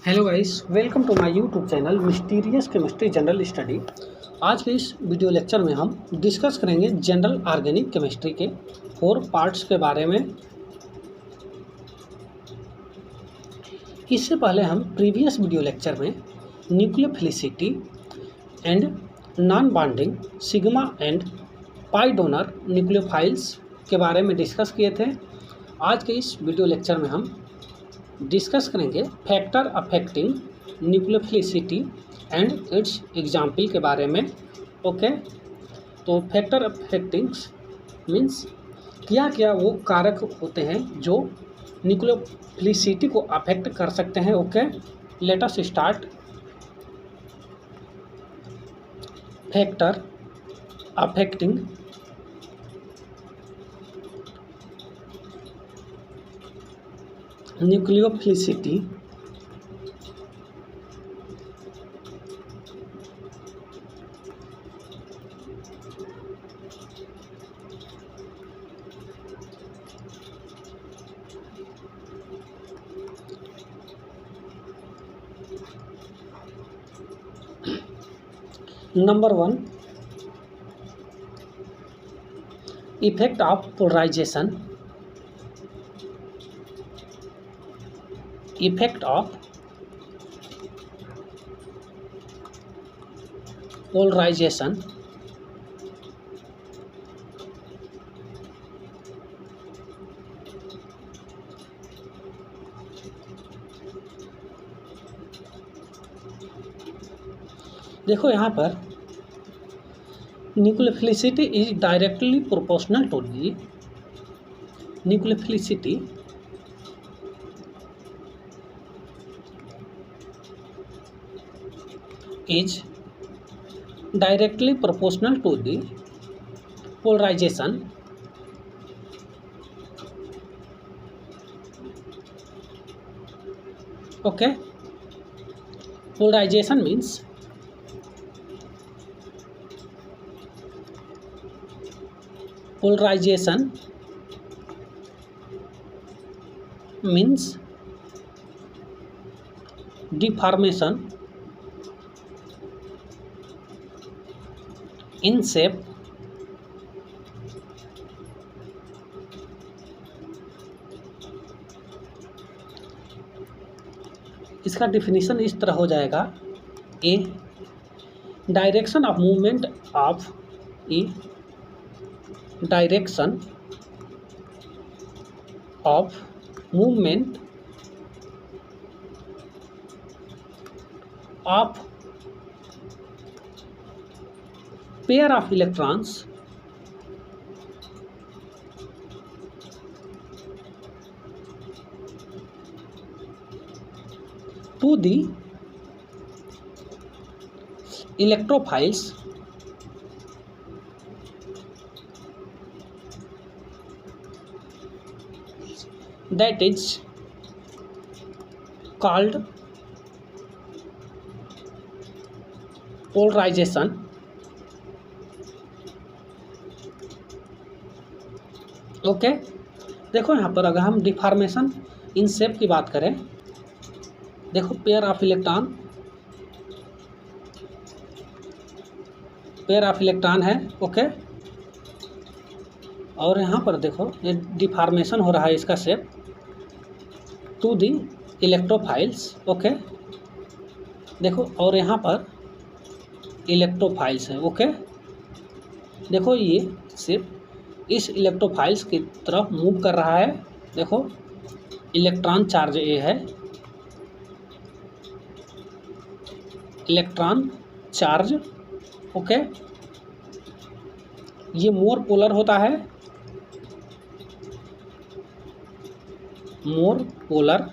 Hello guys, welcome to my YouTube channel mysterious chemistry general study. आज के इस video lecture में हम डिस्कस करेंगे जनरल ऑर्गेनिक केमिस्ट्री के 4 पार्ट्स के बारे में। इससे पहले हम प्रीवियस वीडियो लेक्चर में nucleophilicity and non bonding sigma and pi donor nucleophiles के बारे में डिस्कस किए थे। आज के इस वीडियो लेक्चर में हम डिस्कस करेंगे factor affecting nucleophilicity and it's example के बारे में। ओके, तो फैक्टर अफेक्टिंग मीन्स क्या क्या वो कारक होते हैं जो न्यूक्लियोफिलिसिटी को अफेक्ट कर सकते हैं। Okay, let us start. Factor affecting nucleophilicity number 1, effect of polarization. Effect of polarization देखो यहाँ पर nucleophilicity is directly proportional to the nucleophilicity is directly proportional to the polarization okay. Polarization means deformation in shape इसका definition इस तरह हो जाएगा। A direction of movement of a direction of movement of pair of electrons to the electrophiles that is called polarization। Okay, देखो यहाँ पर अगर हम डिफॉर्मेशन इन शेप की बात करें, देखो पेयर ऑफ इलेक्ट्रॉन है। ओके, और यहाँ पर देखो ये डिफॉर्मेशन हो रहा है इसका shape to the electrophiles. Okay, देखो और यहाँ पर इलेक्ट्रोफाइल्स है। ओके, देखो ये शेप इस इलेक्ट्रोफाइल्स की तरफ मूव कर रहा है। देखो इलेक्ट्रॉन चार्ज ए है, इलेक्ट्रॉन चार्ज। ओके, ये मोर पोलर होता है, मोर पोलर।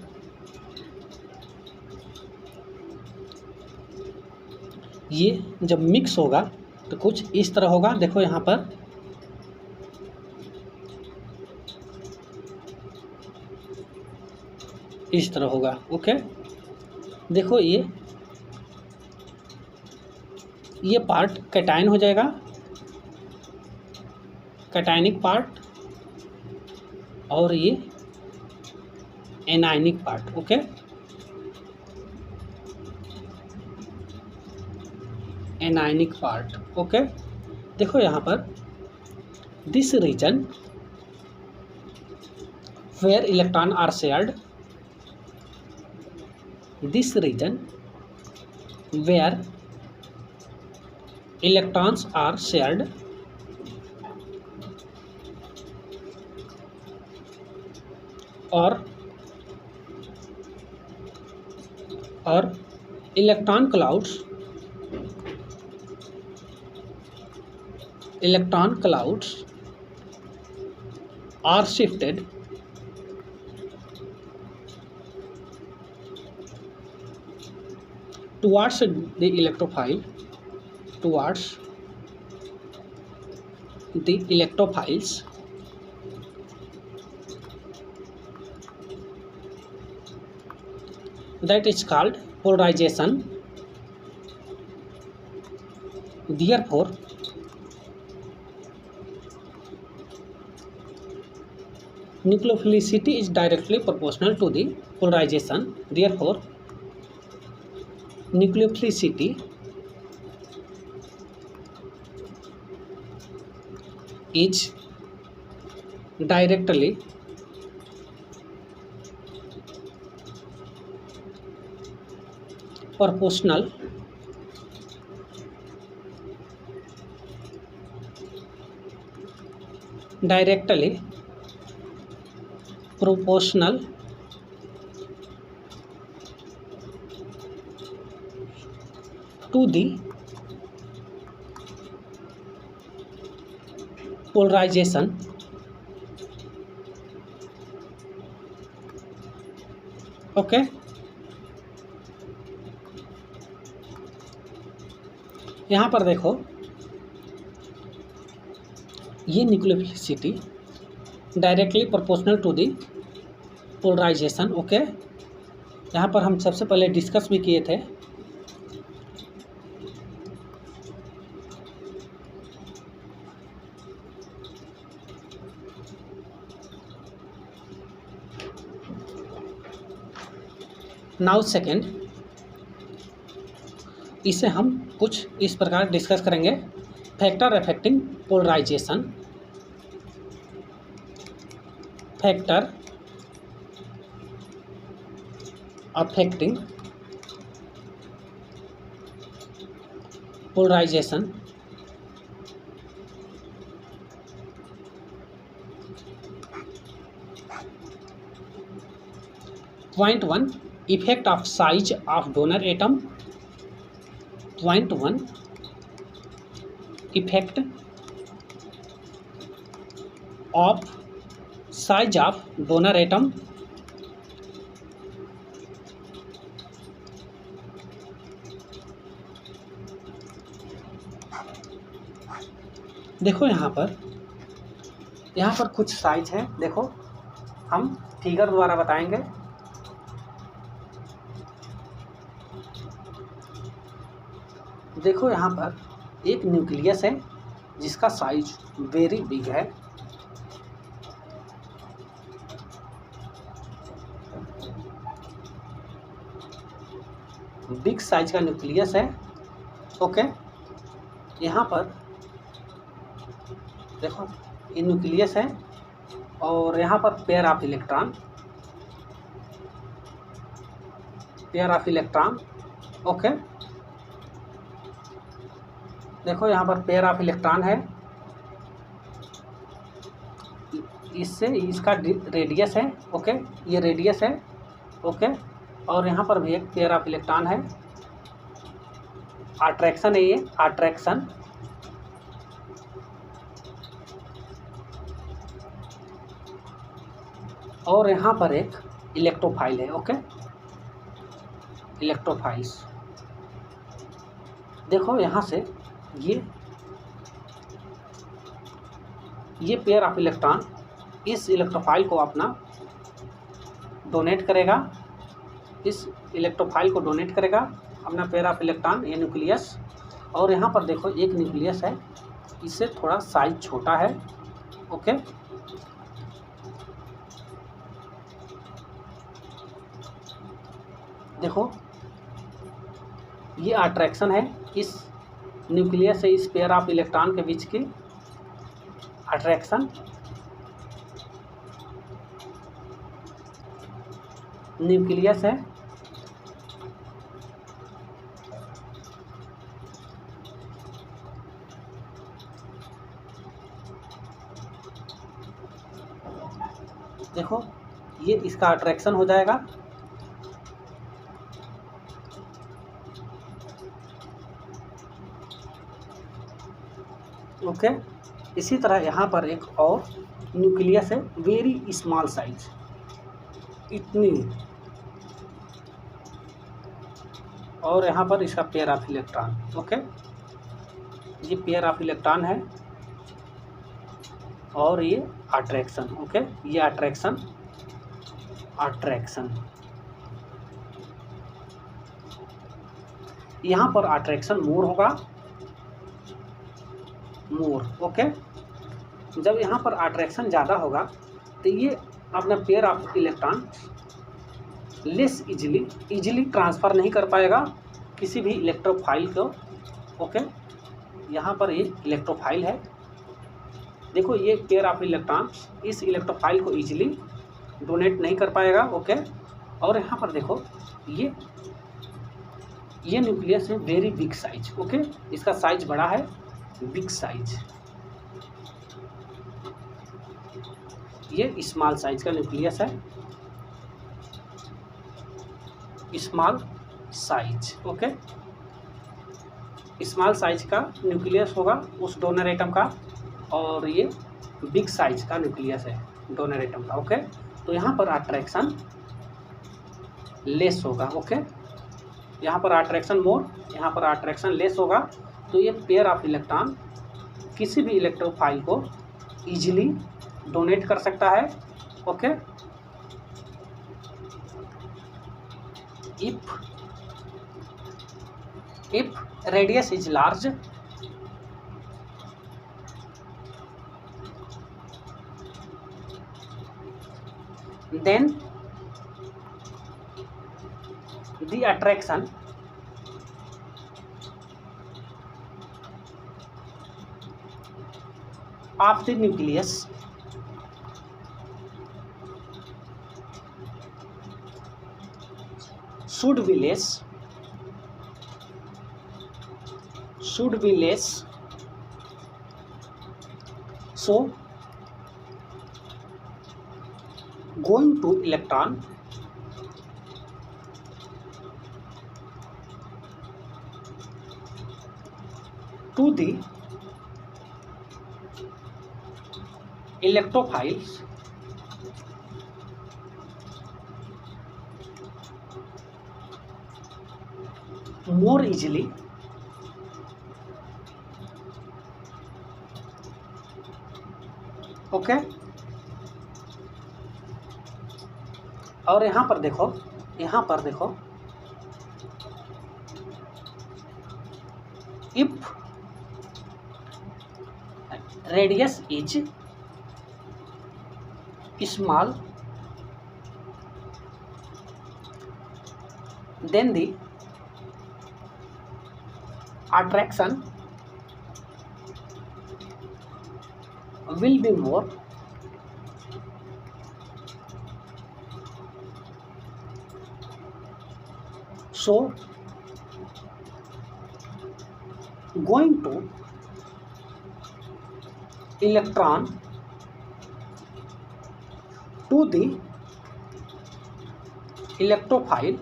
ये जब मिक्स होगा तो कुछ इस तरह होगा। देखो यहाँ पर इस तरह होगा। ओके, देखो ये पार्ट कैटायन हो जाएगा, कैटायनिक पार्ट, और ये anionic part. Okay, anionic part. Okay, देखो यहाँ पर this region where electron are shared, this region where electrons are shared और electron clouds are shifted towards the electrophiles that is called polarization. Therefore nucleophilicity is directly proportional to the polarization. Therefore nucleophilicity is directly proportional to the polarization okay. यहाँ पर देखो ये nucleophilicity directly proportional to the polarization. Okay, यहाँ पर हम सबसे पहले discuss भी किए थे। नाउ सेकेंड, इसे हम कुछ इस प्रकार डिस्कस करेंगे। Factor affecting polarization, factor affecting polarization. Point 1 effect of size of donor atom. Point 1 effect of size of donor atom. देखो यहाँ पर कुछ साइज है, देखो हम फिगर द्वारा बताएंगे। देखो यहाँ पर एक न्यूक्लियस है जिसका साइज वेरी बिग है। बिग साइज का न्यूक्लियस है। ओके, यहाँ पर देखो ये न्यूक्लियस है और यहाँ पर पेयर ऑफ इलेक्ट्रॉन। ओके, देखो यहाँ पर पेयर ऑफ इलेक्ट्रॉन है, इससे इसका रेडियस है। ओके, ये रेडियस है। ओके, और यहाँ पर भी एक पेयर ऑफ इलेक्ट्रॉन है। अट्रैक्शन है, ये अट्रैक्शन। और यहाँ पर एक इलेक्ट्रोफाइल है। Okay, electrophiles. देखो यहाँ से ये पेयर ऑफ इलेक्ट्रॉन इस इलेक्ट्रोफाइल को अपना डोनेट करेगा, इस इलेक्ट्रोफाइल को डोनेट करेगा अपना पेयर ऑफ इलेक्ट्रॉन, ये न्यूक्लियस। और यहाँ पर देखो एक न्यूक्लियस है, इससे थोड़ा साइज छोटा है। ओके, देखो ये अट्रैक्शन है इस न्यूक्लियस से इस पेयर ऑफ इलेक्ट्रॉन के बीच की अट्रैक्शन, न्यूक्लियस है देखो ये इसका अट्रैक्शन हो जाएगा, ओके। इसी तरह यहाँ पर एक और न्यूक्लियस है, वेरी स्मॉल साइज, इतनी, और यहाँ पर इसका पेयर ऑफ इलेक्ट्रॉन, ओके। ये पेयर ऑफ इलेक्ट्रॉन है और ये अट्रैक्शन, ओके। ये अट्रैक्शन, यहाँ पर अट्रैक्शन मोर होगा, मोर, ओके। जब यहाँ पर अट्रैक्शन ज़्यादा होगा तो ये अपना pair of electron less easily transfer नहीं कर पाएगा किसी भी इलेक्ट्रोफाइल को, ओके। यहाँ पर ये इलेक्ट्रोफाइल है, देखो ये पेयर ऑफ इलेक्ट्रॉन इस इलेक्ट्रोफाइल को इजीली डोनेट नहीं कर पाएगा, ओके। और यहाँ पर देखो ये न्यूक्लियस है वेरी बिग साइज, ओके। इसका साइज बड़ा है, बिग साइज। ये स्मॉल साइज का न्यूक्लियस है, small size, okay. Small size का न्यूक्लियस होगा उस डोनर एटम का, और ये बिग साइज का न्यूक्लियस है डोनर एटम का, ओके। तो यहाँ पर अट्रैक्शन लेस होगा, ओके। यहाँ पर अट्रैक्शन मोर, यहाँ पर अट्रैक्शन लेस होगा। तो ये पेयर ऑफ इलेक्ट्रॉन किसी भी इलेक्ट्रोफाइल को इजीली डोनेट कर सकता है, okay. If radius is large, then the attraction of the nucleus should be less, so going to electron to the electrophiles more easily, okay. और यहाँ पर देखो if radius is small then the attraction will be more, so going to electron to the electrophile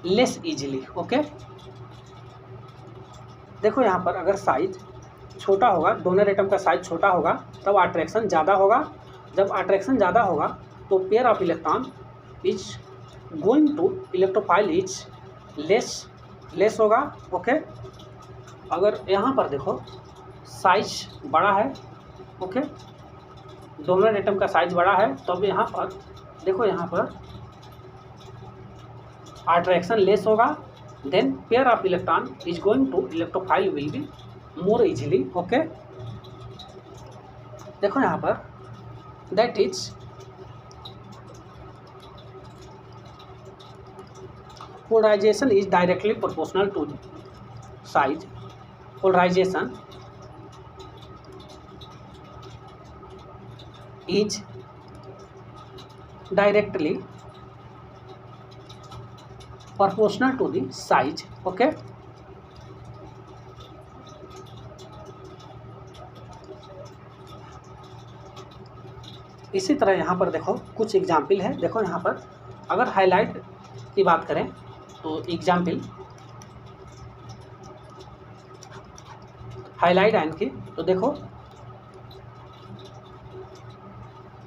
less easily, okay. देखो यहाँ पर अगर size छोटा होगा, डोनर एटम का साइज छोटा होगा तब अट्रैक्शन ज़्यादा होगा। जब अट्रैक्शन ज़्यादा होगा तो pair of electron is going to electrophile is less होगा, ओके। अगर यहाँ पर देखो साइज बड़ा है, ओके, डोनर एटम का साइज बड़ा है तब यहाँ पर देखो यहाँ पर अट्रैक्शन लेस होगा, then pair of electron is going to electrophile will be more easily, okay. देखो यहाँ पर that is polarization is directly proportional to the size. Polarization is directly proportional to the size. Okay, इसी तरह यहाँ पर देखो कुछ एग्जाम्पल है। देखो यहाँ पर अगर हाईलाइट की बात करें तो एग्जाम्पल हाईलाइट आयन की, तो देखो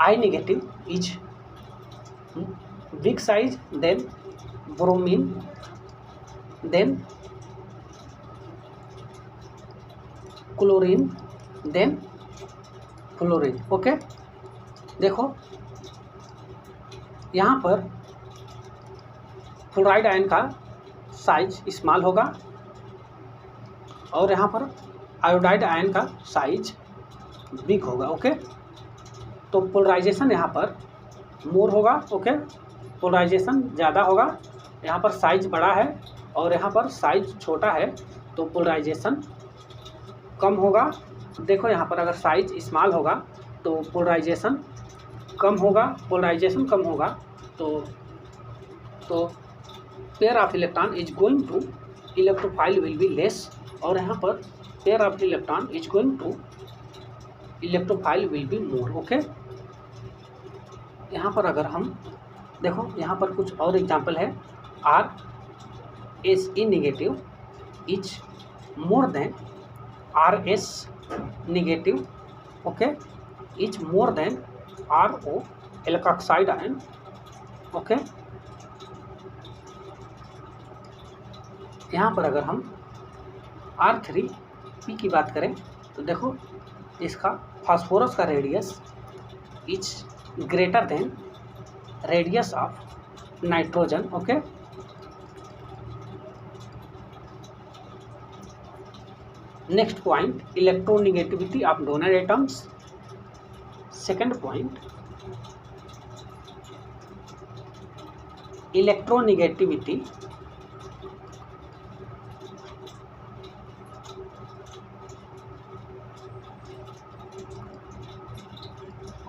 I negative is big size, then bromine, then chlorine, then fluorine. Okay, देखो यहाँ पर फ्लोराइड आयन का साइज स्मॉल होगा और यहाँ पर आयोडाइड आयन का साइज बिग होगा। ओके, तो पोलराइजेशन यहाँ पर मोर होगा। ओके, पोलराइजेशन ज़्यादा होगा, यहाँ पर साइज बड़ा है और यहाँ पर साइज छोटा है, तो पोलराइजेशन कम होगा। देखो यहाँ पर अगर साइज स्मॉल होगा तो पोलराइजेशन कम होगा, पोलराइजेशन कम होगा तो pair of electron is going to electrophile will be less, और यहाँ पर pair of electron is going to electrophile will be more. Okay, यहाँ पर अगर हम देखो यहाँ पर कुछ और एग्जांपल है। R S E negative is more than R S negative. Okay, is more than R O alkoxide ion. Okay, यहाँ पर अगर हम R3P की बात करें तो देखो इसका फास्फोरस का radius is greater than radius of nitrogen. Okay, next point, electronegativity of donor atoms. Second point, electronegativity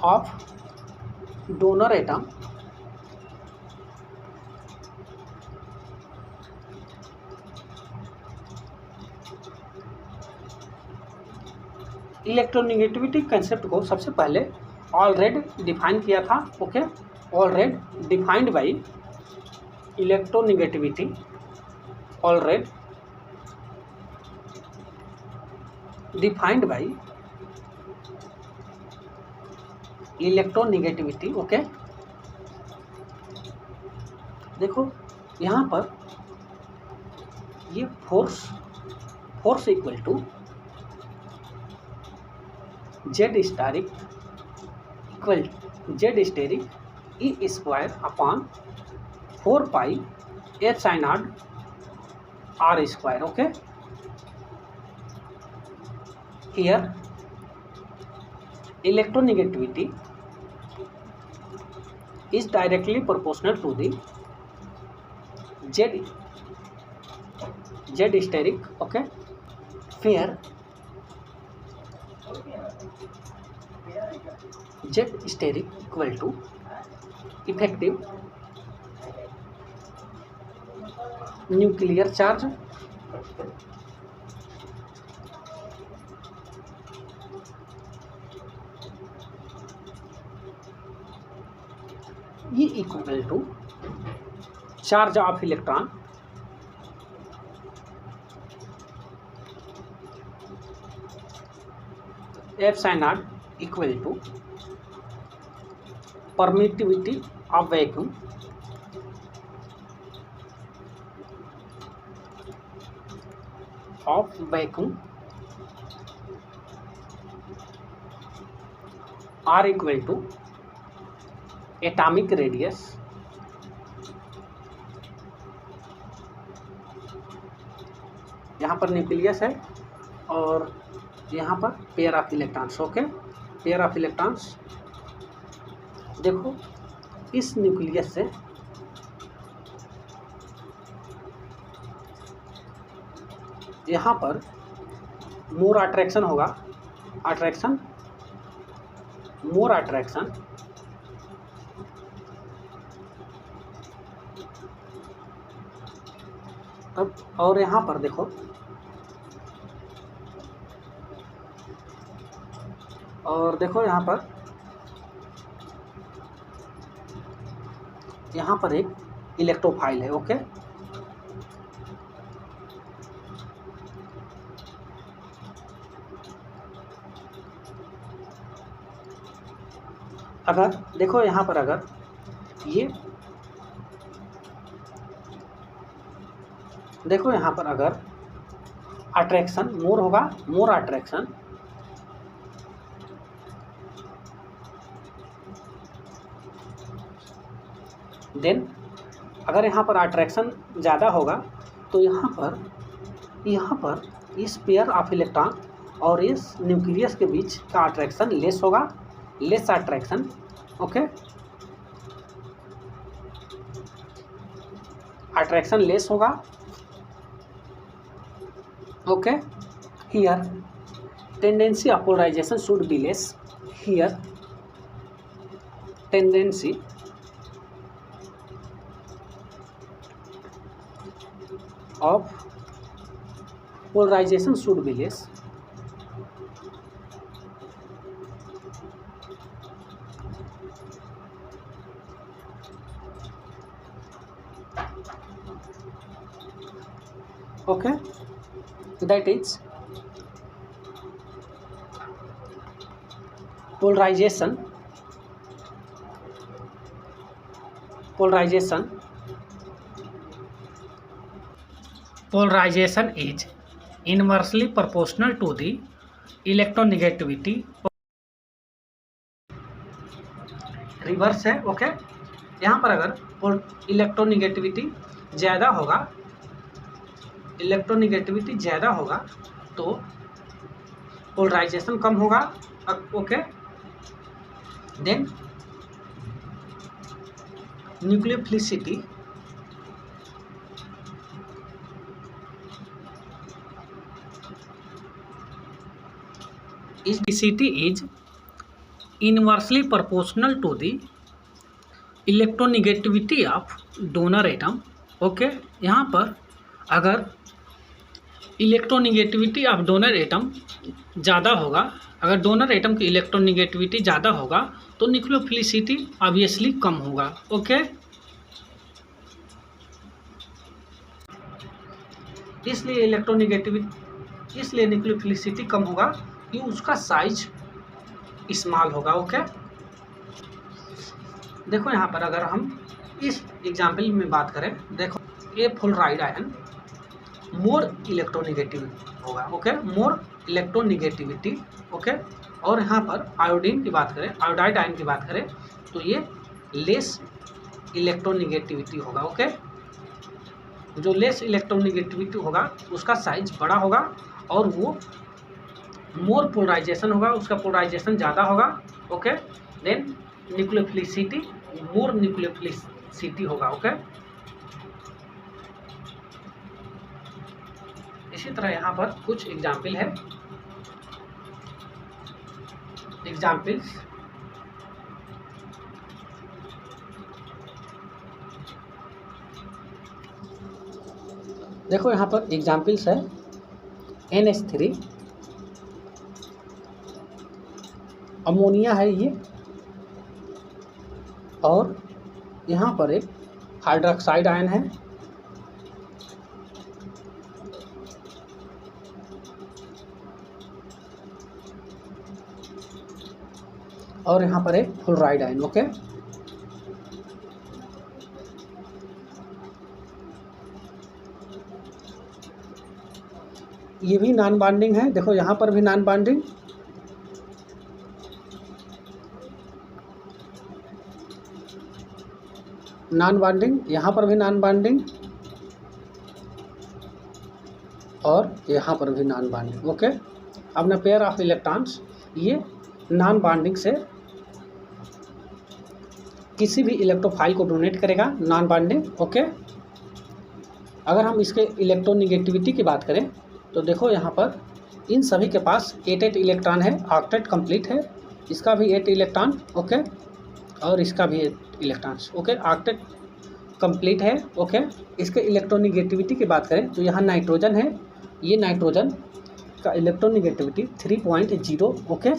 of donor atom. Electronegativity concept को सबसे पहले ऑलरेडी डिफाइन किया था। Okay, already defined by electronegativity, already defined by electronegativity. Okay, देखो यहाँ पर ये force equal to Z steric equal Z steric E square upon 4 pi H I not R square. Okay, here electronegativity is directly proportional to the Z steric. Okay, where Z steric equal to effective nuclear charge E equal to charge of electron F psi naught equal to permittivity of vacuum R equal to atomic radius यहाँ पर nucleus है और यहाँ पर pair of electrons. Okay, pair of electrons देखो इस nucleus से यहाँ पर मोर अट्रैक्शन होगा, अट्रैक्शन, मोर अट्रैक्शन, अब और यहाँ पर देखो, और देखो यहाँ पर एक इलेक्ट्रोफाइल है। ओके, अगर देखो यहाँ पर अगर ये देखो यहाँ पर अगर अट्रैक्शन मोर होगा, मोर अट्रैक्शन, देन अगर यहाँ पर अट्रैक्शन ज़्यादा होगा तो यहाँ पर इस पेयर ऑफ इलेक्ट्रॉन और इस न्यूक्लियस के बीच का अट्रैक्शन लेस होगा, less attraction. Okay, attraction less होगा। Okay, here tendency of polarization should be less, here tendency of polarization should be less, okay, that is polarization is inversely proportional to the electronegativity, reverse है। Okay, यहाँ पर अगर electronegativity ज़्यादा होगा तो polarization कम होगा। Okay, then nucleophilicity is inversely proportional to the electronegativity of donor atom। Okay, यहाँ पर अगर इलेक्ट्रोनेगेटिविटी ऑफ डोनर एटम ज़्यादा होगा, अगर डोनर एटम की इलेक्ट्रोनेगेटिविटी ज़्यादा होगा तो न्यूक्लियोफिलिसिटी ऑब्वियसली कम होगा। ओके, इसलिए न्यूक्लियोफिलिसिटी कम होगा कि उसका साइज स्मॉल होगा। ओके, देखो यहाँ पर अगर हम इस एग्जाम्पल में बात करें, देखो ये फ्लोराइड आयन मोर इलेक्ट्रोनेगेटिव होगा। ओके, मोर इलेक्ट्रोनेगेटिविटी। ओके, और यहाँ पर आयोडीन की बात करें, आयोडाइड आयन की बात करें तो ये लेस इलेक्ट्रोनेगेटिविटी होगा। ओके, जो लेस इलेक्ट्रोनेगेटिविटी होगा उसका साइज बड़ा होगा और वो मोर पोलराइजेशन होगा, उसका पोलराइजेशन ज़्यादा होगा। ओके, देन न्यूक्लियोफिलिसिटी, मोर न्यूक्लियोफिलिसिटी होगा। ओके, इसी तरह यहाँ पर कुछ एग्जाम्पल है, एग्जाम्पल्स देखो यहाँ पर एग्जाम्पल्स है NH3 अमोनिया है ये, और यहाँ पर एक हाइड्रोक्साइड आयन है, और यहाँ पर एक फ्लोराइड आयन। ओके, ये भी नॉन बॉन्डिंग है। देखो यहाँ पर भी नॉन बॉन्डिंग, यहाँ पर भी नॉन बॉन्डिंग, और यहाँ पर भी नॉन बॉन्डिंग। ओके, अपना पेयर ऑफ इलेक्ट्रॉन्स ये नॉन बॉन्डिंग से किसी भी इलेक्ट्रोफाइल को डोनेट करेगा, नॉन बॉन्डिंग। ओके, अगर हम इसके इलेक्ट्रोनेगेटिविटी की बात करें तो देखो यहाँ पर इन सभी के पास 8 इलेक्ट्रॉन है, ऑक्टेट कंप्लीट है, इसका भी 8 इलेक्ट्रॉन, ओके, और इसका भी 8 इलेक्ट्रॉन्स, ओके, ऑक्टेट कंप्लीट है, ओके। इसके इलेक्ट्रोनिगेटिविटी की बात करें तो यहाँ नाइट्रोजन है, ये नाइट्रोजन का इलेक्ट्रोनिगेटिविटी 3.0, ओके,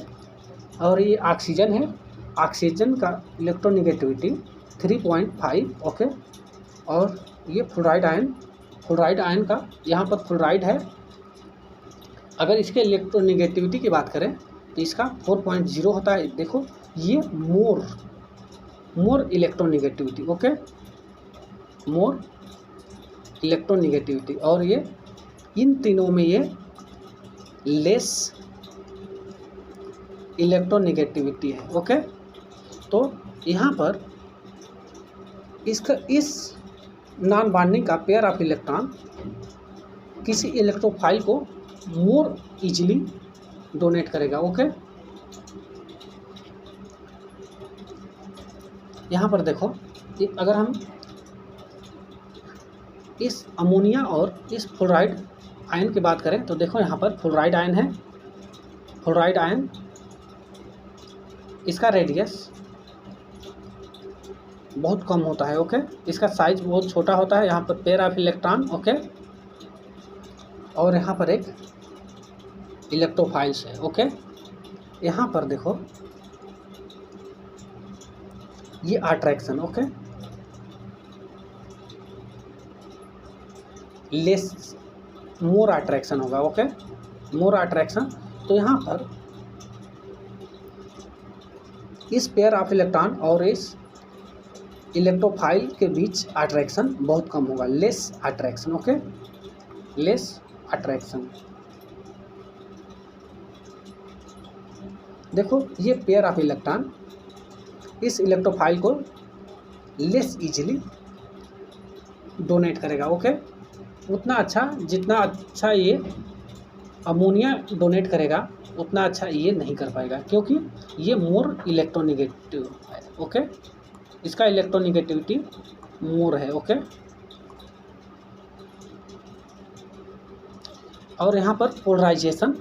और ये ऑक्सीजन है, ऑक्सीजन का इलेक्ट्रोनिगेटिविटी 3.5, ओके, और ये फ्लोराइड आयन का यहाँ पर फ्लोराइड है, अगर इसके इलेक्ट्रोनिगेटिविटी की बात करें तो इसका 4.0 होता है। देखो ये मोर इलेक्ट्रोनिगेटिविटी, ओके, मोर इलेक्ट्रोनिगेटिविटी, और ये इन तीनों में ये लेस इलेक्ट्रोनिगेटिविटी है, ओके। तो यहाँ पर इसका इस नॉन बॉन्डिंग का पेयर ऑफ इलेक्ट्रॉन किसी इलेक्ट्रोफाइल को मोर इजीली डोनेट करेगा, ओके। यहाँ पर देखो अगर हम इस अमोनिया और इस फ्लोराइड आयन की बात करें तो देखो यहाँ पर फ्लोराइड आयन है, फ्लोराइड आयन, इसका रेडियस बहुत कम होता है, ओके, इसका साइज बहुत छोटा होता है, यहाँ पर पेयर ऑफ इलेक्ट्रॉन, ओके, और यहाँ पर एक इलेक्ट्रोफाइल्स है, ओके। यहाँ पर देखो ये attraction, okay, less more attraction होगा, ओके, मोर अट्रैक्शन। तो यहाँ पर इस पेयर ऑफ इलेक्ट्रॉन और इस इलेक्ट्रोफाइल के बीच अट्रैक्शन बहुत कम होगा, less attraction, okay, less attraction. देखो ये पेयर ऑफ इलेक्ट्रॉन इस इलेक्ट्रोफाइल को लेस इजीली डोनेट करेगा, ओके, उतना अच्छा, जितना अच्छा ये अमोनिया डोनेट करेगा उतना अच्छा ये नहीं कर पाएगा, क्योंकि ये मोर इलेक्ट्रोनिगेटिव है, ओके, इसका इलेक्ट्रोनिगेटिविटी मोर है, ओके। और यहाँ पर polarization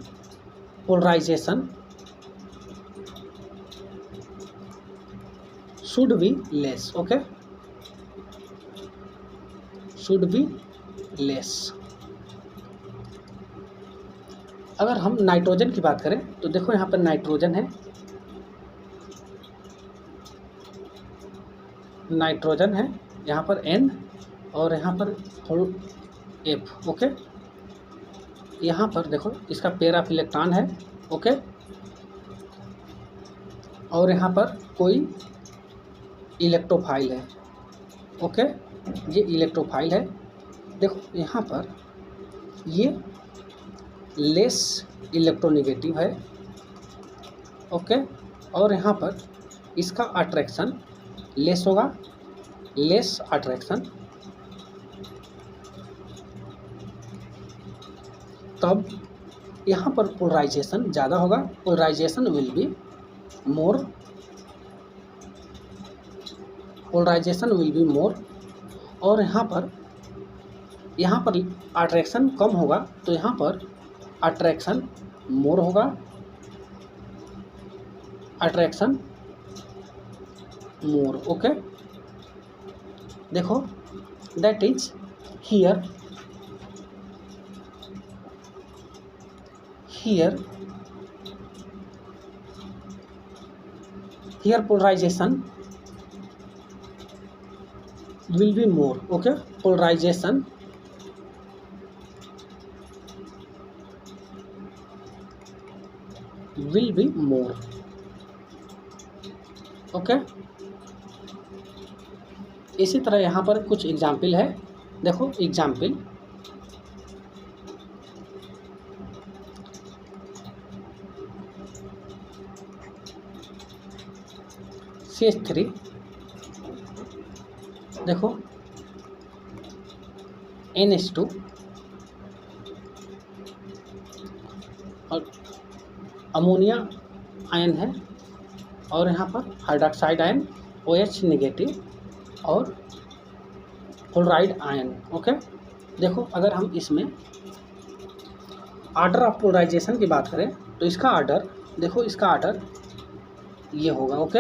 should be less, okay, should be less. अगर हम नाइट्रोजन की बात करें तो देखो यहाँ पर नाइट्रोजन है, नाइट्रोजन है यहाँ पर N और यहाँ पर F, ओके। यहाँ पर देखो इसका पेयर ऑफ इलेक्ट्रॉन है, ओके, और यहाँ पर कोई इलेक्ट्रोफाइल है, ओके, ये इलेक्ट्रोफाइल है। देखो यहाँ पर ये लेस इलेक्ट्रोनिगेटिव है, ओके, और यहाँ पर इसका अट्रैक्शन लेस होगा, लेस अट्रैक्शन, तब यहाँ पर पोलराइजेशन ज़्यादा होगा, polarization will be more, polarization will be more, और यहाँ पर अट्रैक्शन कम होगा तो यहाँ पर अट्रैक्शन मोर होगा, अट्रैक्शन मोर, ओके। देखो that is here polarization will be more, okay, polarization will be more, okay। इसी तरह यहाँ पर कुछ एग्जाम्पल है, देखो एग्जाम्पल, CH3, देखो NH2 और अमोनिया आयन है, और यहाँ पर हाइड्रोक्साइड आयन OH नेगेटिव और फ्लोराइड आयन, ओके। देखो अगर हम इसमें आर्डर ऑफ पोलराइजेशन की बात करें तो इसका आर्डर देखो, इसका आर्डर ये होगा। Okay,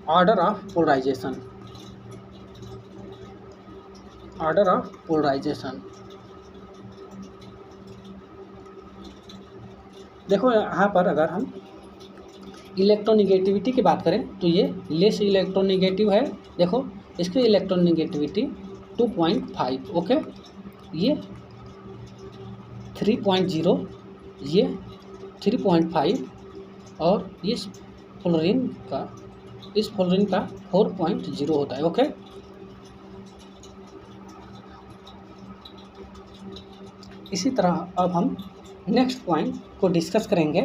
order of polarization, order of polarization. देखो यहाँ पर अगर हम इलेक्ट्रोनिगेटिविटी की बात करें तो ये लेस इलेक्ट्रोनिगेटिव है। देखो इसकी इलेक्ट्रोनिगेटिविटी 2.5। ओके, ये 3.0, ये 3.5 और इस फ्लोरीन का 4.0 होता है। ओके, इसी तरह अब हम नेक्स्ट पॉइंट को डिस्कस करेंगे।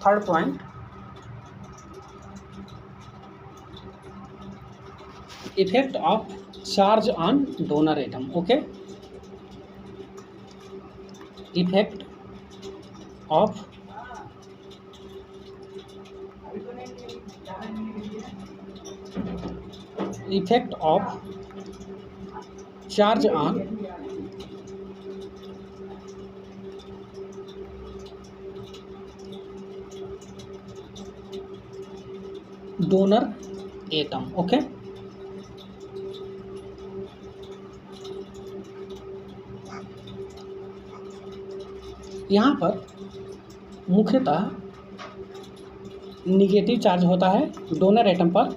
Third point, effect of charge on donor atom. Okay, effect of charge on donor atom. Okay, यहाँ पर मुख्यतः निगेटिव चार्ज होता है डोनर एटम पर,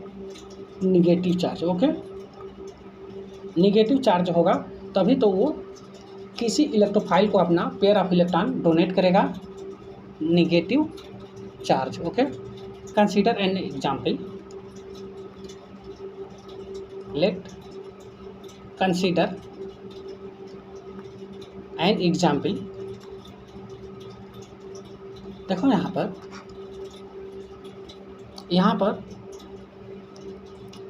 negative charge. Okay, negative charge होगा तभी तो वो किसी इलेक्ट्रोफाइल को अपना पेयर ऑफ इलेक्ट्रॉन डोनेट करेगा, negative charge. Okay, consider an example, late consider an example. देखो यहाँ पर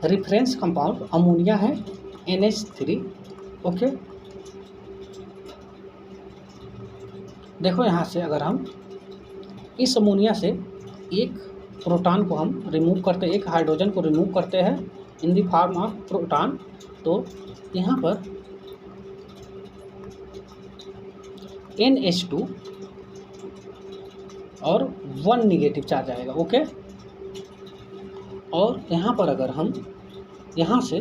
रिफरेंस कंपाउंड अमोनिया है NH3। ओके, देखो यहाँ से अगर हम इस अमोनिया से एक प्रोटॉन को हम रिमूव करते हैं, एक हाइड्रोजन को रिमूव करते हैं in the form of proton, तो यहाँ पर NH2 और 1 निगेटिव चार्ज आएगा। ओके, और यहाँ पर अगर हम यहाँ से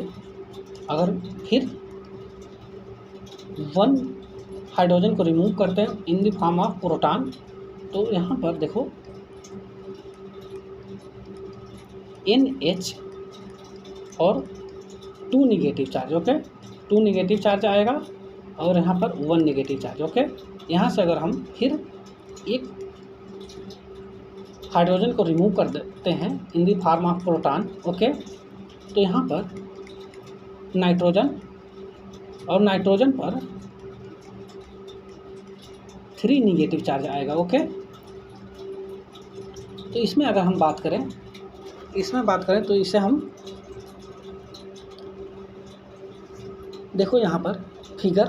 अगर फिर 1 हाइड्रोजन को रिमूव करते हैं in the form of proton, तो यहाँ पर देखो NH और 2 negative charge. Okay, 2 negative charge आएगा और यहाँ पर 1 निगेटिव चार्ज। ओके, यहाँ से अगर हम फिर एक हाइड्रोजन को रिमूव कर देते हैं in the form of proton. Okay, तो यहाँ पर नाइट्रोजन और नाइट्रोजन पर 3 निगेटिव चार्ज आएगा। ओके, तो इसमें अगर हम बात करें तो इसे हम देखो यहाँ पर फिगर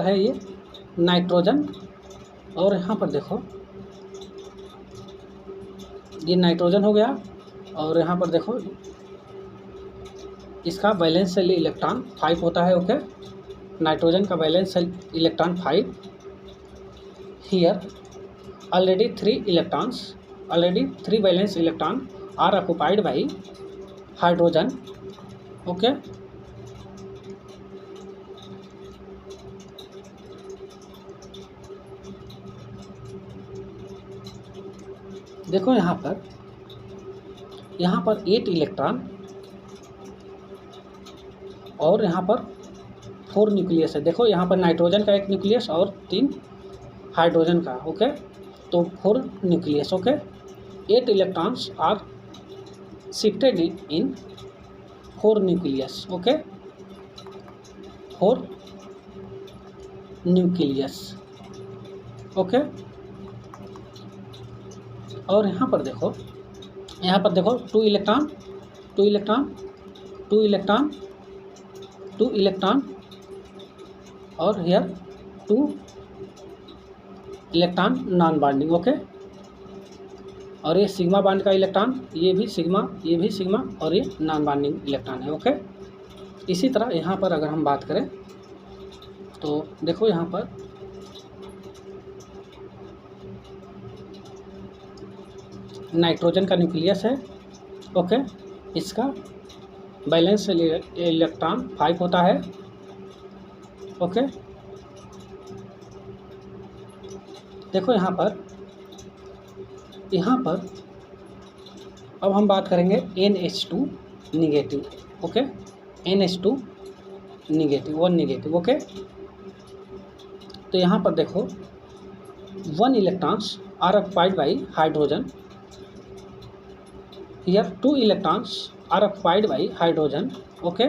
है ये नाइट्रोजन, और यहाँ पर देखो ये नाइट्रोजन हो गया, और यहाँ पर देखो इसका वैलेंस शेल इलेक्ट्रॉन 5 होता है। ओके, नाइट्रोजन का valence shell electron 5। Here already 3 valence electron are occupied by hydrogen. Okay, देखो यहाँ पर 8 इलेक्ट्रॉन और यहाँ पर 4 न्यूक्लियस है। देखो यहाँ पर नाइट्रोजन का 1 न्यूक्लियस और 3 हाइड्रोजन का। ओके, तो 4 nucleus. Okay, 8 electrons are shifted in 4 nucleus. Okay, 4 nucleus. Okay, और यहाँ पर देखो 2 इलेक्ट्रॉन और here 2 electron non bonding. Okay, और ये सिग्मा बॉन्ड का इलेक्ट्रॉन, ये भी सिग्मा और ये नॉन बॉन्डिंग इलेक्ट्रॉन है। ओके, इसी तरह यहाँ पर अगर हम बात करें तो देखो यहाँ पर नाइट्रोजन का न्यूक्लियस है। ओके, इसका बैलेंस इलेक्ट्रॉन 5 होता है। ओके, देखो यहाँ पर अब हम बात करेंगे NH2 negative. Okay, NH2 negative, 1 negative. Okay, तो यहाँ पर देखो 1 electrons are occupied by hydrogen, here 2 electrons are occupied by hydrogen. Okay,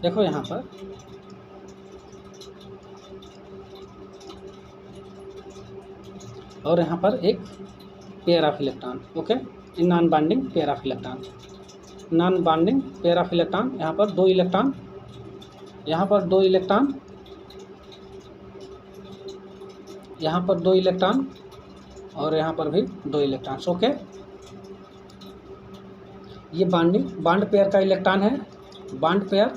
देखो यहाँ पर और यहाँ पर एक pair of electron. Okay, non bonding pair of electron, non bonding pair of electron. यहाँ पर 2 इलेक्ट्रॉन, यहाँ पर 2 इलेक्ट्रॉन, यहाँ पर 2 इलेक्ट्रॉन और यहाँ पर भी 2 इलेक्ट्रॉन्स। ओके, ये बॉन्ड पेयर का इलेक्ट्रॉन है, बॉन्ड पेयर,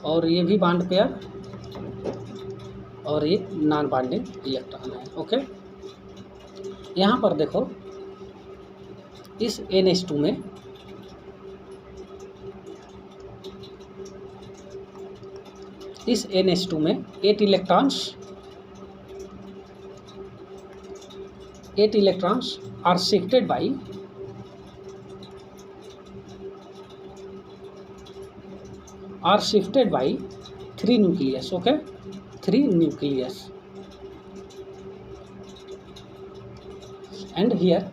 और ये भी बॉन्ड पेयर और ये नॉन बॉन्डिंग इलेक्ट्रॉन है। ओके, यहाँ पर देखो इस NH2 में eight electrons are shifted by 3 nucleus. Okay, 3 nucleus and here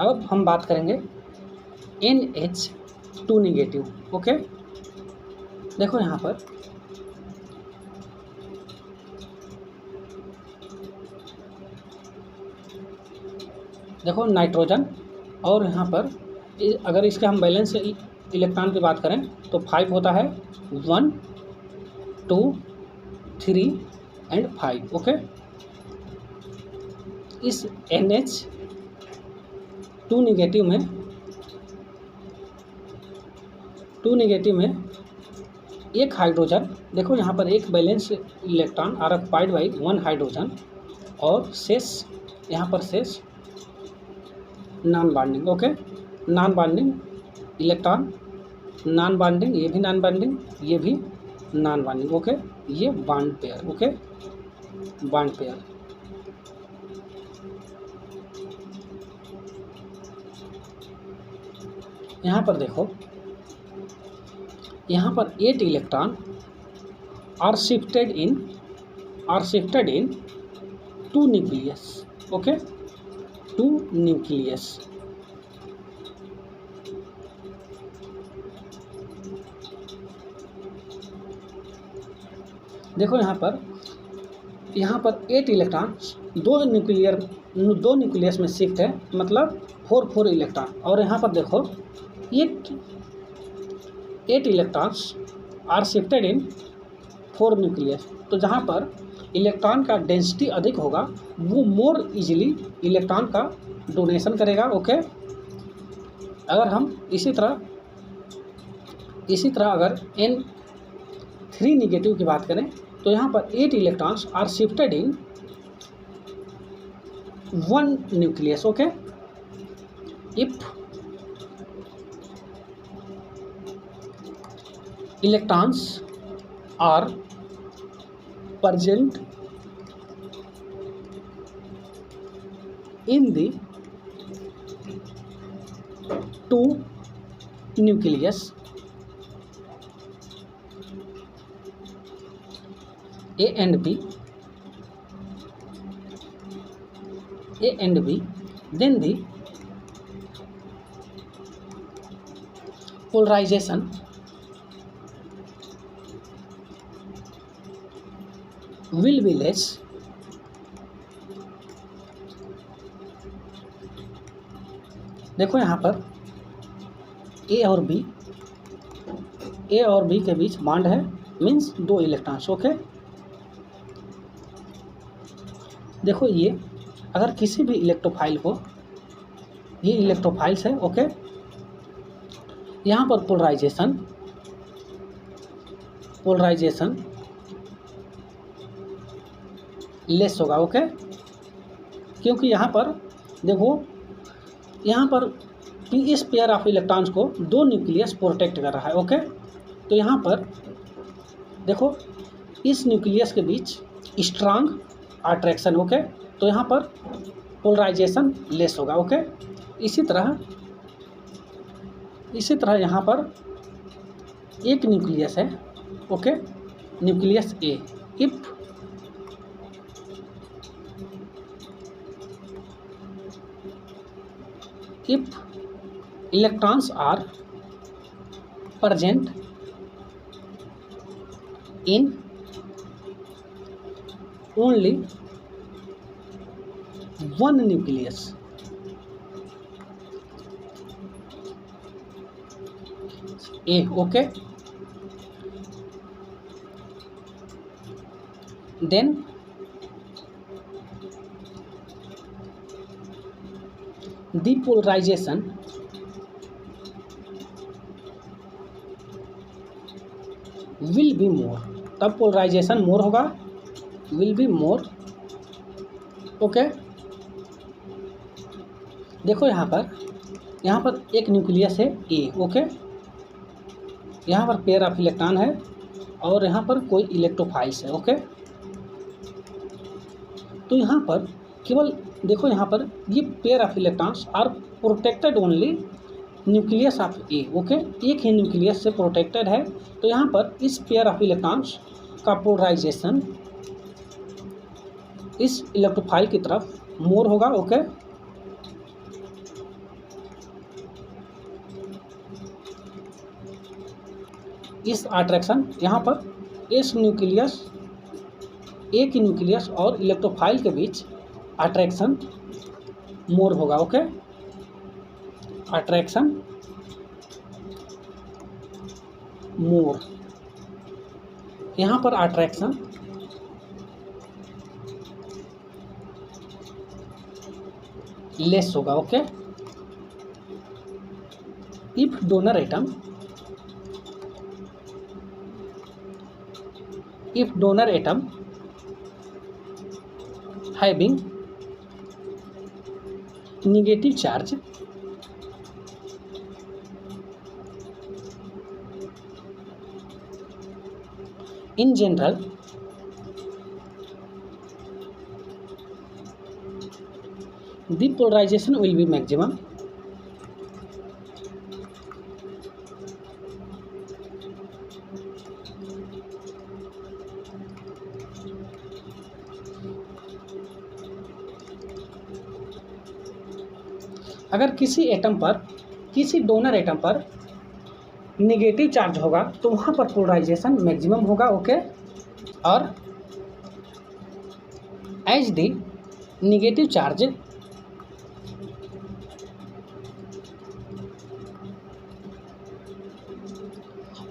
अब हम बात करेंगे NH2 निगेटिव। ओके, देखो यहाँ पर देखो नाइट्रोजन, और यहाँ पर अगर इसके हम बैलेंस इलेक्ट्रॉन की बात करें तो 5 होता है, 1 2 3 एंड 5। ओके, इस NH2 निगेटिव में एक हाइड्रोजन, देखो यहाँ पर एक balance electron are occupied by 1 hydrogen और शेष यहाँ पर शेष non bonding. Okay, non bonding electron, non bonding, ये भी नॉन बॉन्डिंग, ये भी नॉन बॉन्डिंग। ओके, ये bond pair. Okay, bond pair. यहाँ पर देखो यहाँ पर 8 electron are shifted in 2 nucleus. Okay, 2 nucleus. देखो यहाँ पर 8 इलेक्ट्रॉन 2 न्यूक्लियस में शिफ्ट है, मतलब 4 इलेक्ट्रॉन। और यहाँ पर देखो 8 electrons are shifted in 4 nucleus. तो जहाँ पर इलेक्ट्रॉन का डेंसिटी अधिक होगा वो मोर इजीली इलेक्ट्रॉन का डोनेशन करेगा। ओके, अगर हम इसी तरह अगर N3 निगेटिव की बात करें तो यहाँ पर 8 electrons are shifted in 1 nucleus. Okay, if electrons are present in the 2 nucleus A and B, then the polarization will be less देखो यहाँ पर ए और बी के बीच बॉन्ड है, मीन्स 2 इलेक्ट्रॉन्स। ओके, देखो ये अगर किसी भी इलेक्ट्रोफाइल को, ये इलेक्ट्रोफाइल्स है, ओके, यहाँ पर पोलराइजेशन लेस होगा, ओके, क्योंकि यहाँ पर देखो, यहाँ पर इस पेयर ऑफ इलेक्ट्रॉन्स को दो न्यूक्लियस प्रोटेक्ट कर रहा है, ओके। तो यहाँ पर देखो इस न्यूक्लियस के बीच स्ट्रांग अट्रैक्शन, ओके, तो यहाँ पर पोलराइजेशन लेस होगा, ओके। इसी तरह यहाँ पर एक न्यूक्लियस है, okay, nucleus A, if electrons are present in only one nucleus, A, okay, then the polarization will be more, तब पोलराइजेशन मोर होगा, विल बी मोर, ओके। देखो यहाँ पर एक न्यूक्लियस है ए, ओके, यहाँ पर पेयर ऑफ इलेक्ट्रॉन है और यहाँ पर कोई इलेक्ट्रोफाइल्स है, ओके। तो यहाँ पर केवल देखो, यहाँ पर ये pair of electrons are protected only nucleus of A, okay, एक ही न्यूक्लियस से प्रोटेक्टेड है। तो यहाँ पर इस पेयर ऑफ इलेक्ट्रॉन्स का पोलराइजेशन इस इलेक्ट्रोफाइल की तरफ मोर होगा, ओके। इस अट्रैक्शन यहाँ पर इस न्यूक्लियस, एक ही न्यूक्लियस और इलेक्ट्रोफाइल के बीच अट्रैक्शन मोर होगा, ओके, अट्रैक्शन मोर, यहाँ पर अट्रैक्शन लेस होगा, okay. If donor atom having negative charge in general, the polarization will be maximum. अगर किसी एटम पर, किसी डोनर एटम पर नेगेटिव चार्ज होगा तो वहाँ पर पोलराइजेशन मैक्सिमम होगा, ओके। और as the negative charge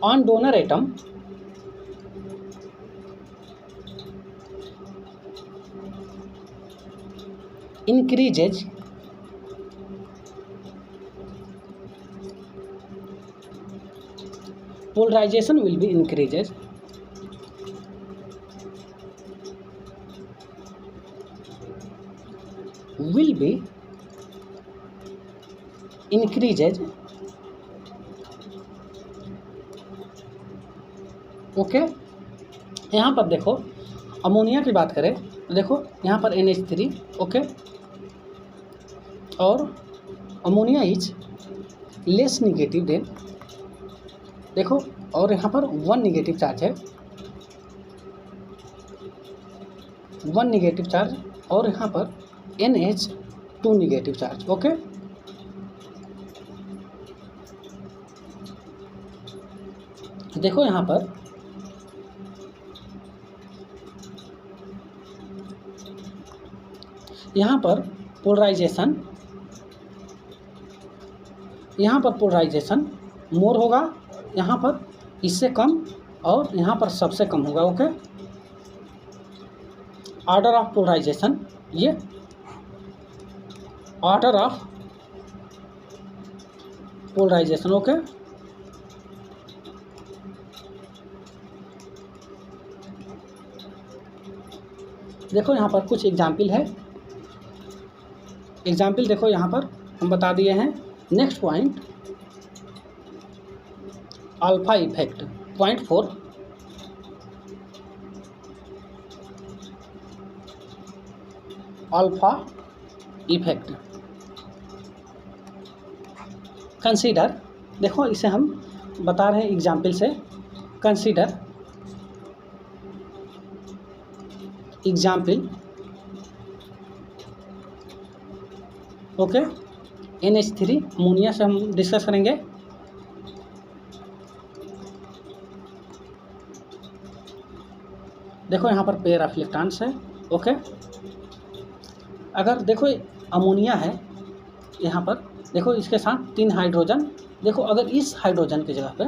on donor atom increases, polarization will be increases. Will be increases, okay. यहाँ पर देखो अमोनिया की बात करें तो देखो यहाँ पर NH3, ओके, और ammonia is less negative than, देखो, और यहाँ पर 1 निगेटिव चार्ज है, 1 निगेटिव चार्ज, और यहाँ पर NH2 निगेटिव चार्ज, ओके। देखो यहाँ पर पोलराइजेशन मोर होगा, यहाँ पर इससे कम, और यहाँ पर सबसे कम होगा, ओके। ऑर्डर ऑफ पोलराइजेशन ये ऑर्डर ऑफ पोलराइजेशन। ओके, देखो यहाँ पर कुछ एग्जाम्पल है। एग्जाम्पल देखो यहाँ पर हम बता दिए हैं। Next point, alpha effect. Point 4, alpha effect. Consider, देखो इसे हम बता रहे हैं एग्जाम्पल से। Consider example, okay, NH3 ammonia से हम डिस्कस करेंगे। देखो यहाँ पर पेयर ऑफ इलेक्ट्रॉन्स है। ओके, अगर देखो अमोनिया है यहाँ पर, देखो इसके साथ 3 हाइड्रोजन। देखो अगर इस हाइड्रोजन की जगह पे,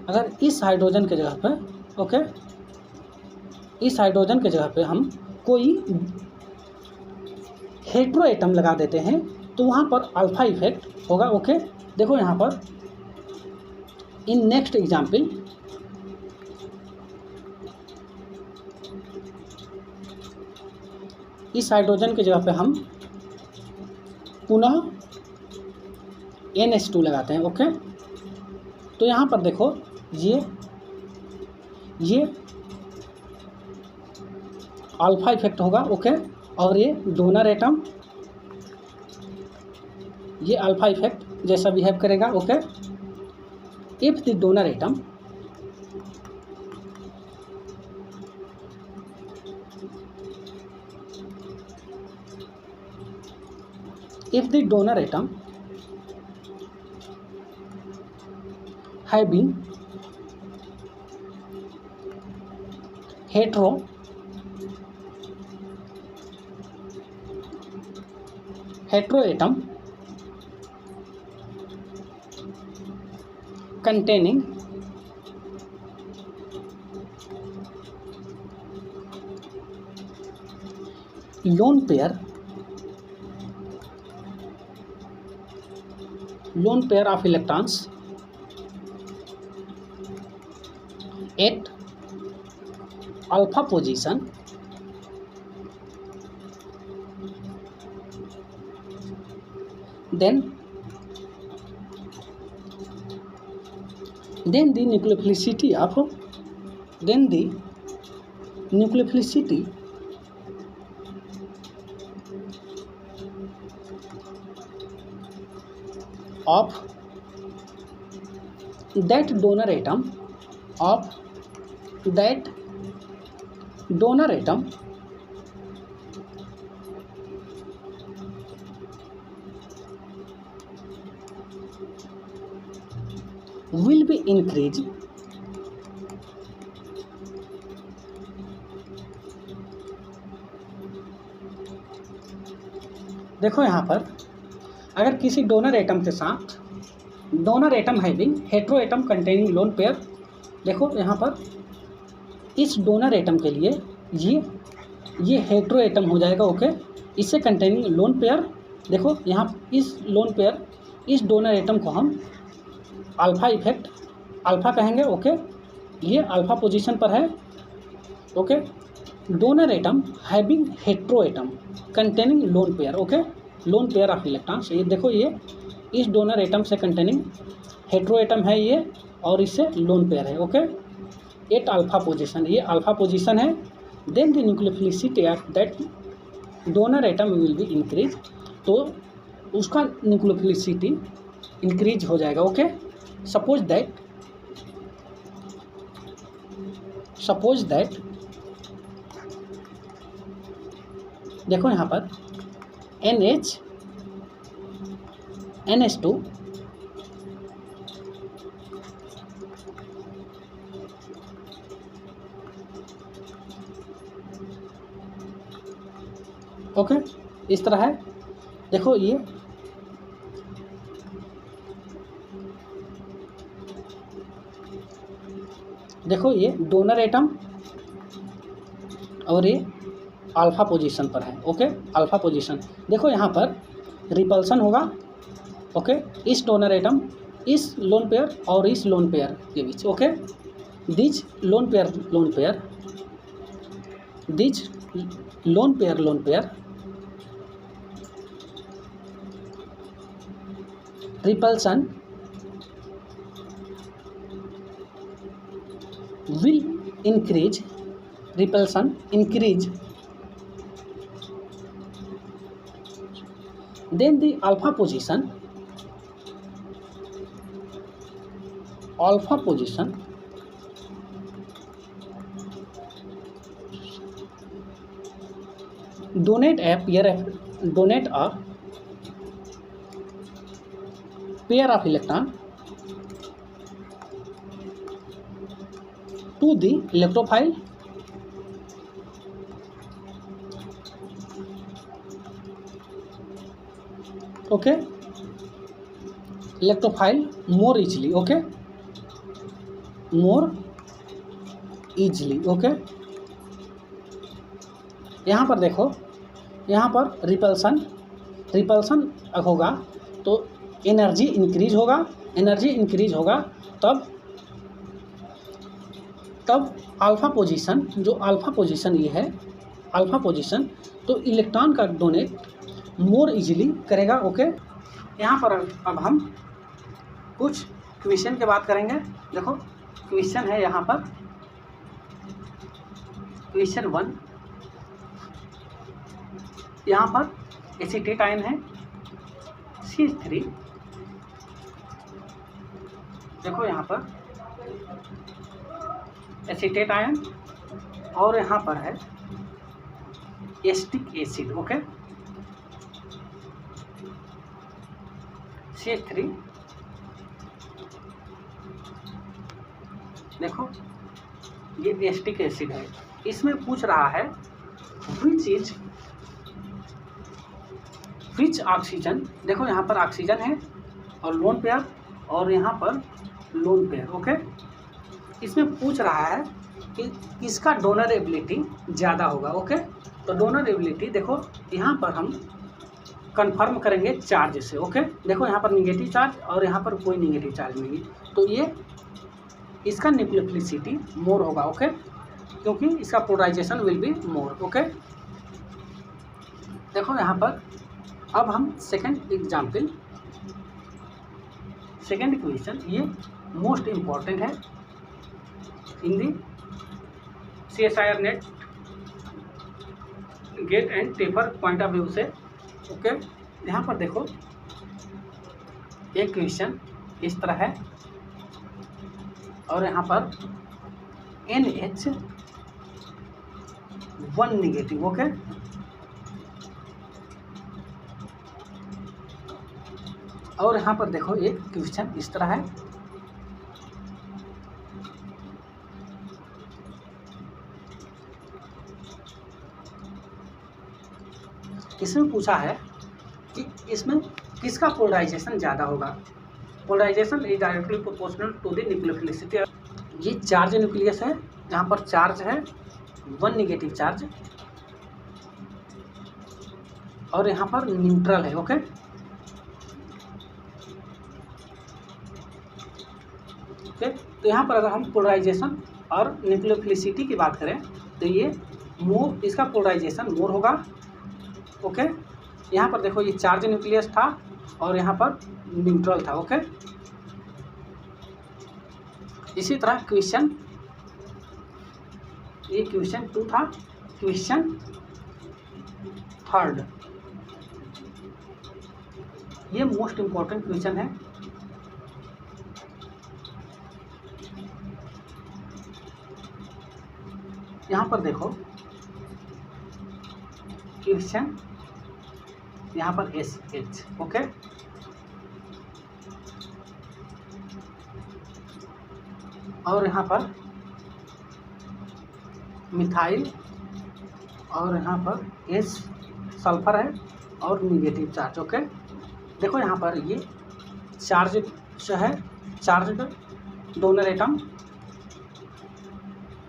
अगर इस हाइड्रोजन की जगह पे, ओके, इस हाइड्रोजन की जगह पे हम कोई हेट्रो एटम लगा देते हैं तो वहाँ पर अल्फा इफेक्ट होगा। ओके, देखो यहाँ पर इन नेक्स्ट एग्जाम्पल, इस हाइड्रोजन की जगह पे हम पुनः NH2 लगाते हैं। ओके, तो यहाँ पर देखो ये अल्फा इफेक्ट होगा। ओके, और ये डोनर एटम, ये अल्फा इफेक्ट जैसा बिहेव करेगा। Okay, if the donor atom having hetero atom containing lone pair of electrons at alpha position, then the nucleophilicity of that donor atom will be increased देखो यहाँ पर अगर किसी donor atom के साथ, donor atom having hetero atom containing lone pair, देखो यहाँ पर इस डोनर एटम के लिए ये हेट्रो एटम हो जाएगा। ओके, इससे कंटेनिंग लोन पेयर, देखो यहाँ इस लोन पेयर, इस डोनर एटम को हम अल्फा इफेक्ट, अल्फा कहेंगे। ओके, ये अल्फा पोजीशन पर है। Okay, donor atom having hetero atom containing lone pair. Okay, lone pair of electrons, ये देखो ये इस डोनर एटम से कंटेनिंग हेट्रो एटम है ये, और इससे लोन पेयर है। ओके, एट अल्फा पोजीशन, ये अल्फा पोजीशन है। Then the nucleophilicity at that donor atom will be increase, तो उसका न्यूक्लियोफिलिसिटी इंक्रीज हो जाएगा। ओके, सपोज दैट देखो यहाँ पर NH2 ओके, इस तरह है। देखो ये डोनर एटम और ये अल्फा पोजीशन पर है। ओके, अल्फा पोजीशन देखो यहाँ पर रिपल्सन होगा। ओके, इस डोनर एटम इस लोन पेयर और इस लोन पेयर के बीच। Okay, this lone pair this lone pair repulsion will increase then the alpha position donate a pair of electron to the electrophile okay, electrophile more easily। okay, more easily। okay, यहाँ पर देखो, यहाँ पर repulsion होगा तो energy increase होगा तब alpha position ये है अल्फा पोजीशन, तो इलेक्ट्रॉन का डोनेट मोर इजीली करेगा। ओके, यहाँ पर अब हम कुछ क्वेश्चन की बात करेंगे। देखो क्वेश्चन है यहाँ पर, क्वेश्चन 1 यहाँ पर एसीटेट आयन है CH3। देखो यहाँ पर एसीटेट आयन और यहाँ पर है एसिटिक एसिड। Okay, CH3। देखो ये एसिटिक एसिड है। इसमें पूछ रहा है विच ऑक्सीजन। देखो यहाँ पर ऑक्सीजन है और लोन पेयर और यहाँ पर लोन पेयर। ओके, इसमें पूछ रहा है कि इसका डोनर एबिलिटी ज़्यादा होगा। ओके, तो डोनर एबिलिटी देखो यहाँ पर हम कंफर्म करेंगे चार्ज से। ओके, देखो यहाँ पर निगेटिव चार्ज और यहाँ पर कोई निगेटिव चार्ज नहीं है, तो ये इसका न्यूक्लियोफिलिसिटी मोर होगा। ओके, क्योंकि इसका polarization will be more. Okay, देखो यहाँ पर अब हम सेकंड एग्जाम्पल, सेकंड क्वेश्चन, ये मोस्ट इम्पॉर्टेंट है in the CSIR NET GATE and टेपर पॉइंट ऑफ व्यू से। ओके, यहाँ पर देखो एक क्वेश्चन इस तरह है और यहाँ पर NH1 निगेटिव। ओके, और यहाँ पर देखो एक क्वेश्चन इस तरह है, इसमें पूछा है कि इसमें किसका पोलराइजेशन ज़्यादा होगा। Polarization is directly proportional to the nucleophilicity. ये चार्ज न्यूक्लियस है, यहाँ पर चार्ज है 1 निगेटिव चार्ज और यहाँ पर न्यूट्रल है। ओके, तो यहाँ पर अगर हम पोलराइजेशन और न्यूक्लियोफिलिसिटी की बात करें तो ये मोर, इसका पोलराइजेशन मोर होगा। ओके, यहाँ पर देखो ये चार्ज न्यूक्लियस था और यहाँ पर न्यूट्रल था। ओके, इसी तरह क्वेश्चन, ये क्वेश्चन 2 था। क्वेश्चन 3 ये मोस्ट इम्पॉर्टेंट क्वेश्चन है। यहाँ पर देखो क्वेश्चन, यहाँ पर SH। ओके, और यहाँ पर मिथाइल और यहाँ पर H सल्फर है और निगेटिव चार्ज। ओके, देखो यहाँ पर ये चार्ज है, charge donor atom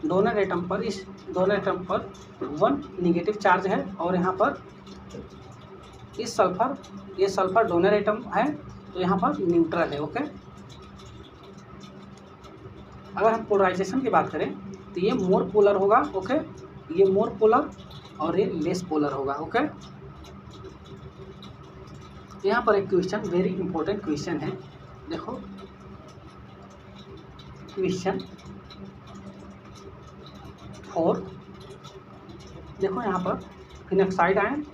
donor atom पर, इस डोनर एटम पर 1 निगेटिव चार्ज है और यहाँ पर इस सल्फर, ये सल्फर डोनर एटम है तो यहाँ पर न्यूट्रल है। ओके, अगर हम पोलराइजेशन की बात करें तो ये मोर पोलर होगा। ओके, ये मोर पोलर और ये लेस पोलर होगा। ओके, यहाँ पर एक क्वेश्चन, वेरी इंपॉर्टेंट क्वेश्चन है, देखो क्वेश्चन 4, देखो यहाँ पर फिनॉक्साइड आयन,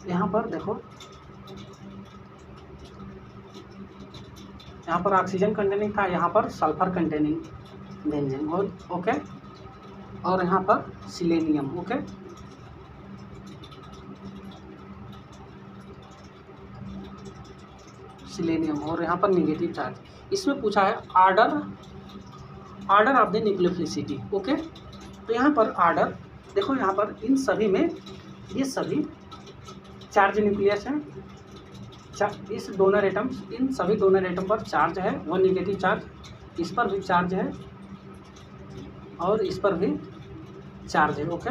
यहाँ पर देखो, यहाँ पर ऑक्सीजन कंटेनिंग था, यहाँ पर सल्फर कंटेनिंग बेंजीन। और ओके, और यहाँ पर सिलेनियम। ओके, सिलेनियम और यहाँ पर निगेटिव चार्ज। इसमें पूछा है order of the nucleophilicity. Okay, तो यहाँ पर आर्डर देखो, यहाँ पर इन सभी में ये सभी चार्ज न्यूक्लियस है। इस डोनर एटम, इन सभी डोनर एटम पर चार्ज है, 1 निगेटिव चार्ज, इस पर भी चार्ज है और इस पर भी चार्ज है। ओके,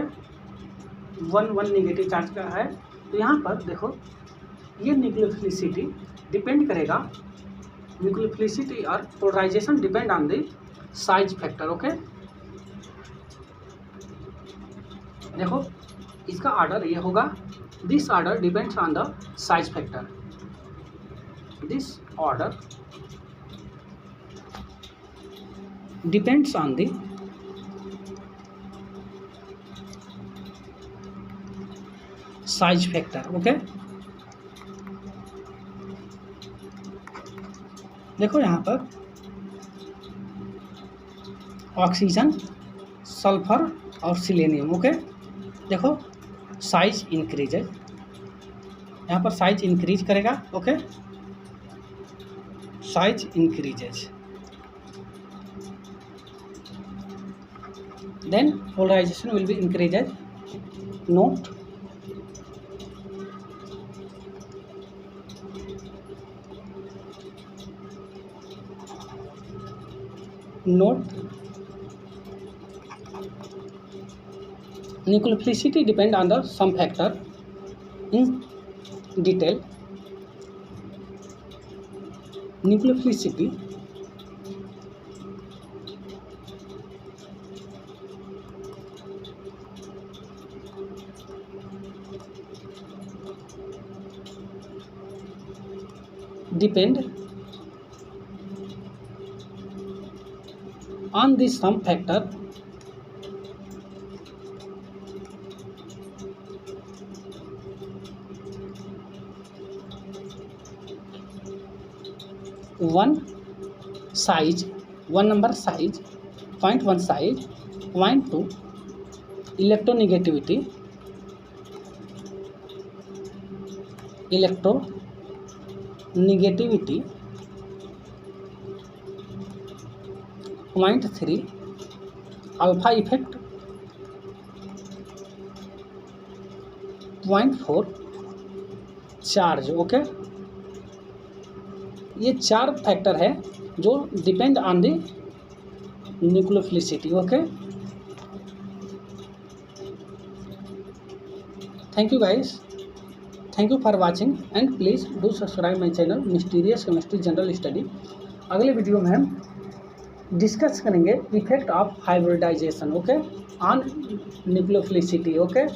1 निगेटिव चार्ज का है। तो यहाँ पर देखो, ये न्यूक्लियोफिलिसिटी डिपेंड करेगा, न्यूक्लियोफिलिसिटी और polarization depend on the size factor. Okay, देखो इसका ऑर्डर ये होगा, this order depends on the size factor, this order depends on the size factor। Okay, देखो यहाँ पर ऑक्सीजन, सल्फर और सिलेनियम। ओके, देखो साइज इंक्रीजेज, यहाँ पर साइज इंक्रीज करेगा। Okay, size increases, then polarization will be increases। Note nucleophilicity depend on the some factor in detail। nucleophilicity depend on the some factor one size, 1 number size, 0.1 size, 0.2 electronegativity, 0.3 alpha effect, 0.4 charge. Okay, ये 4 factor है जो depend on the nucleophilicity. Okay, thank you guys, thank you for watching and please do subscribe my channel mysterious chemistry general study. अगले video में हम discuss करेंगे effect of hybridization. Okay, on nucleophilicity. Okay,